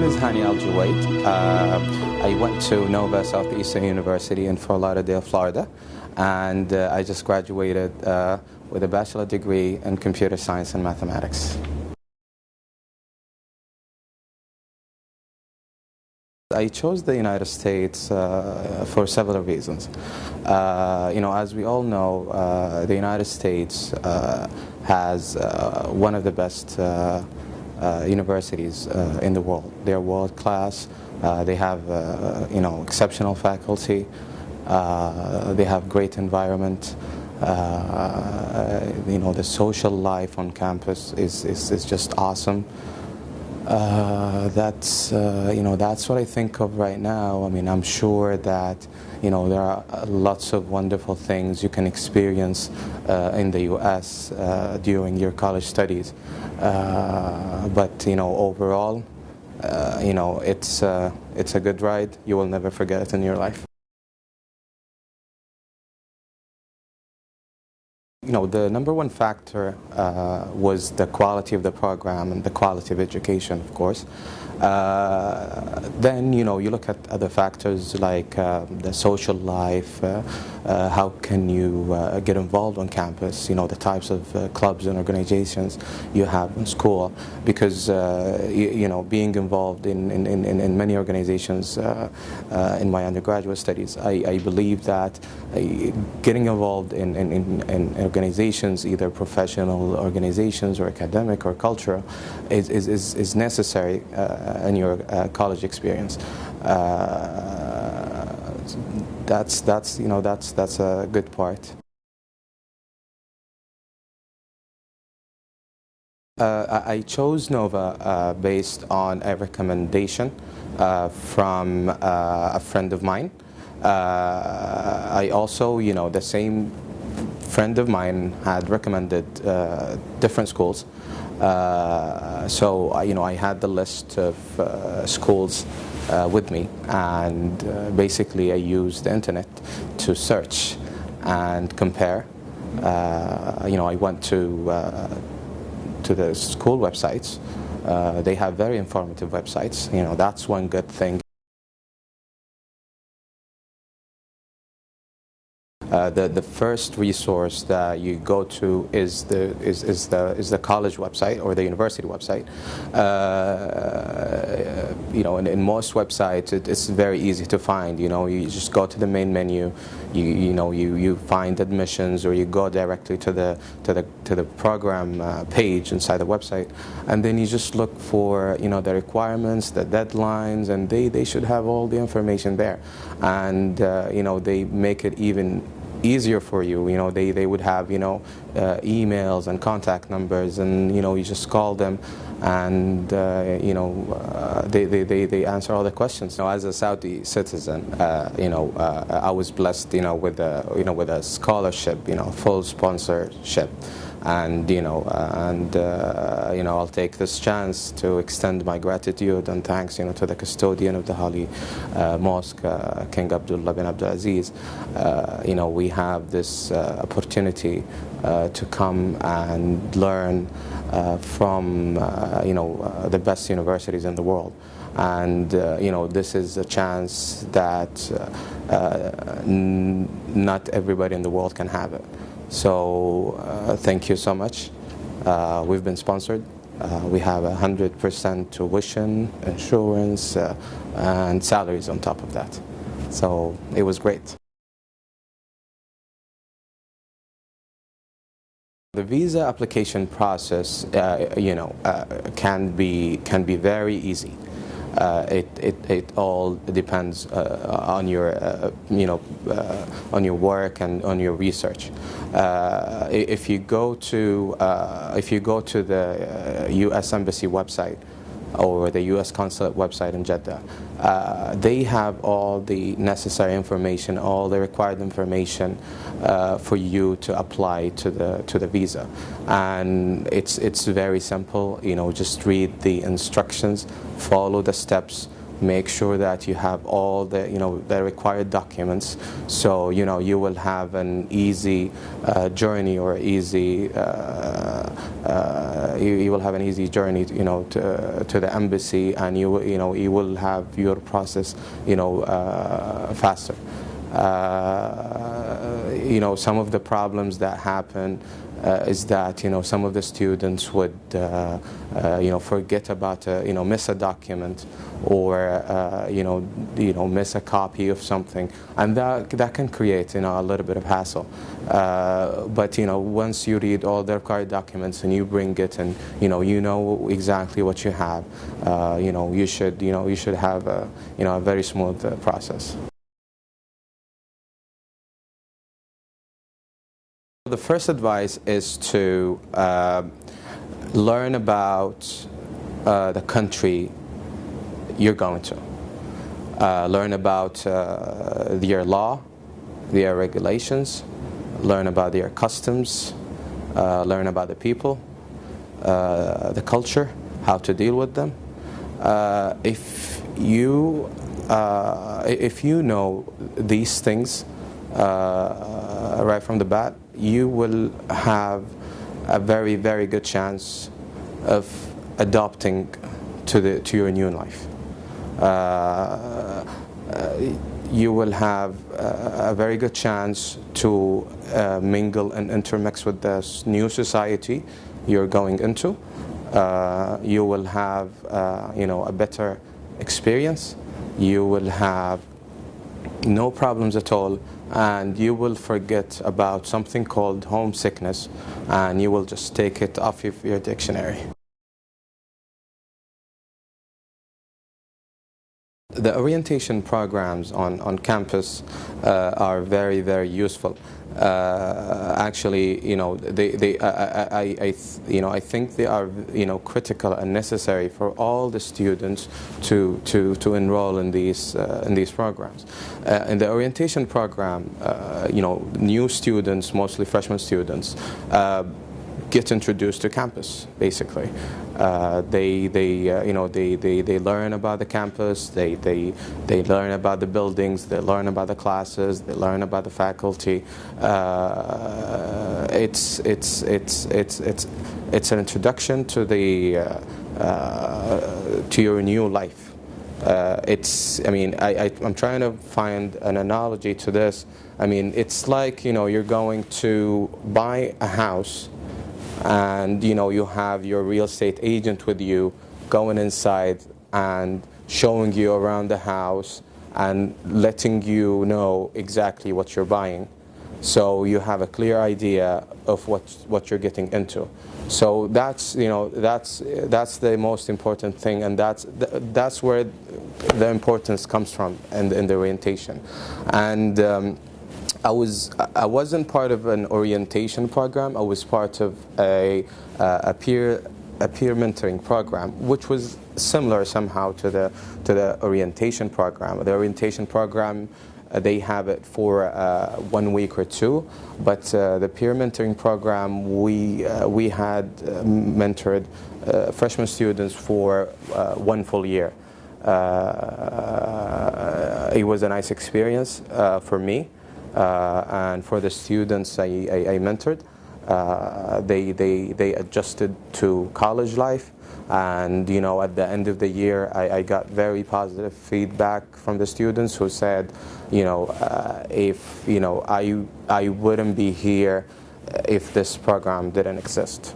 is Hani Aljoaid. I went to Nova Southeastern University in Fort Lauderdale, Florida, and I just graduated with a bachelor degree in computer science and mathematics. I chose the United States for several reasons. As we all know, the United States has one of the best universities in the world. They're world class. They have exceptional faculty. They have great environment. The social life on campus is just awesome. That's what I think of right now. I mean, I'm sure that there are lots of wonderful things you can experience in the U.S. During your college studies. But overall, it's a good ride. You will never forget it in your life. The number one factor was the quality of the program and the quality of education, of course. Then, you look at other factors like the social life, how can you get involved on campus, the types of clubs and organizations you have in school. Because, being involved in many organizations in my undergraduate studies, I believe that getting involved in organizations, either professional organizations or academic or cultural, is necessary in your college experience. That's a good part. I chose Nova based on a recommendation from a friend of mine. I also, the same friend of mine had recommended different schools. So I had the list of schools with me, and basically I used the internet to search and compare. I went to the school websites. They have very informative websites. That's one good thing. The first resource that you go to is the college website or the university website. In most websites it's very easy to find. You just go to the main menu. You find admissions, or you go directly to the program page inside the website, and then you just look for the requirements, the deadlines, and they should have all the information there. And they make it even easier for you. They would have emails and contact numbers, and you just call them, and they answer all the questions. As a Saudi citizen, I was blessed with a scholarship, full sponsorship. And I'll take this chance to extend my gratitude and thanks to the custodian of the Holy Mosque, King Abdullah bin Abdulaziz. We have this opportunity to come and learn from the best universities in the world. And this is a chance that not everybody in the world can have it. So thank you so much. We've been sponsored. We have 100% tuition, insurance, and salaries on top of that. So it was great. The visa application process, can be very easy. It all depends on your on your work and on your research. If you go to the U.S. Embassy website or the U.S. Consulate website in Jeddah, they have all the necessary information, all the required information for you to apply to the visa. And it's very simple. Just read the instructions, follow the steps, make sure that you have all the, the required documents, so you will have an easy journey, or easy you will have an easy journey to the embassy, and you will have your process faster. Some of the problems that happen is that some of the students would forget about miss a document, or miss a copy of something, and that can create a little bit of hassle. But once you read all the required documents and you bring it, and you know exactly what you have, you should have a very smooth process. The first advice is to learn about the country you're going to. Learn about their law, their regulations, learn about their customs, learn about the people, the culture, how to deal with them. If you know these things right from the bat, you will have a very, very good chance of adapting to your new life. You will have a very good chance to mingle and intermix with this new society you're going into. You will have a better experience. You will have no problems at all, and you will forget about something called homesickness, and you will just take it off of your dictionary. The orientation programs on campus are very, very useful. Actually, I think they are critical and necessary for all the students to enroll in these programs. In the orientation program, new students, mostly freshman students, get introduced to campus. Basically, they learn about the campus. They learn about the buildings. They learn about the classes. They learn about the faculty. It's an introduction to to your new life. I'm trying to find an analogy to this. It's like you're going to buy a house, and you have your real estate agent with you, going inside and showing you around the house and letting you know exactly what you're buying, so you have a clear idea of what you're getting into. So that's the most important thing, and that's where the importance comes from in the orientation. And I wasn't part of an orientation program. I was part of a peer mentoring program, which was similar somehow to the orientation program. The orientation program, they have it for 1 week or 2, but the peer mentoring program, we had mentored freshman students for 1 full year. It was a nice experience for me. And for the students I mentored, they adjusted to college life, and at the end of the year I got very positive feedback from the students who said, if I wouldn't be here if this program didn't exist.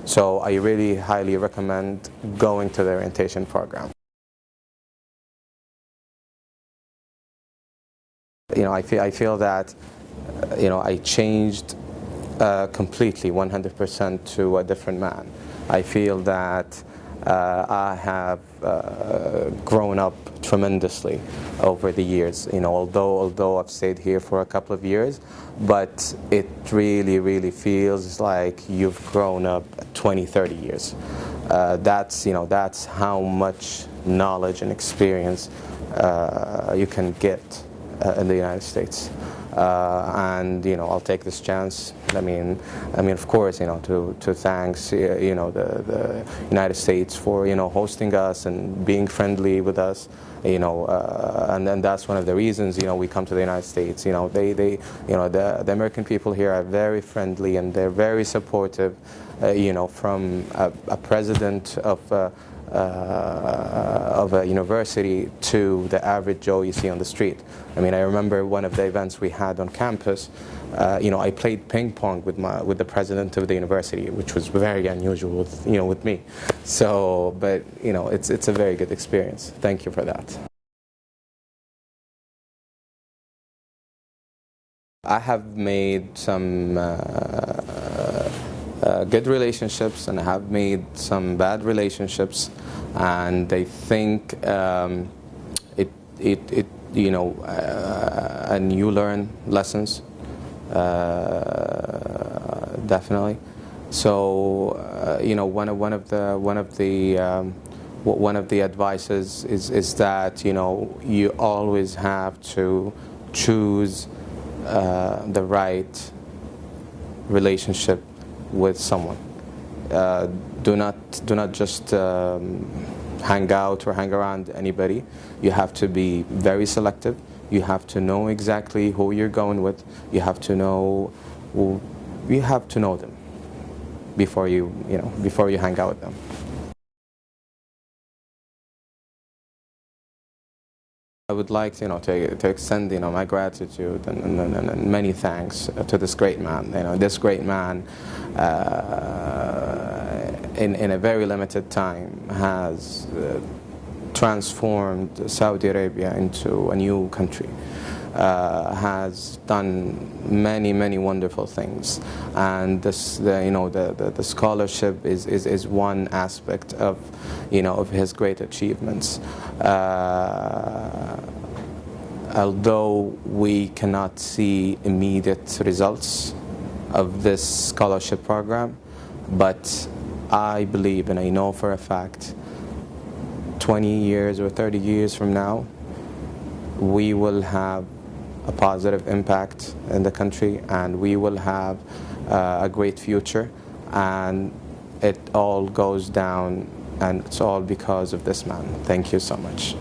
So I really highly recommend going to the orientation program. I feel that I changed completely, 100%, to a different man. I feel that I have grown up tremendously over the years. Although I've stayed here for a couple of years, but it really feels like you've grown up 20, 30 years. That's how much knowledge and experience you can get in the United States. And I'll take this chance. I mean, of course, to thanks the United States for hosting us and being friendly with us. And then that's one of the reasons we come to the United States. The American people here are very friendly and they're very supportive. From a president of a university to the average Joe you see on the street. I mean, I remember one of the events we had on campus. I played ping pong with the president of the university, which was very unusual with me. So, but it's a very good experience. Thank you for that. I have made some good relationships, and I have made some bad relationships, and I think and you learn lessons, definitely. So one of the advices is that you always have to choose the right relationship with someone. Do not just hang out or hang around anybody. You have to be very selective. You have to know exactly who you're going with. You have to know them before you hang out with them. I would like to extend my gratitude and many thanks to this great man. This great man in a very limited time has transformed Saudi Arabia into a new country. Has done many wonderful things, and the scholarship is one aspect of of his great achievements. Although we cannot see immediate results of this scholarship program, but I believe and I know for a fact 20 years or 30 years from now we will have a positive impact in the country, and we will have a great future, and it all goes down, and it's all because of this man. Thank you so much.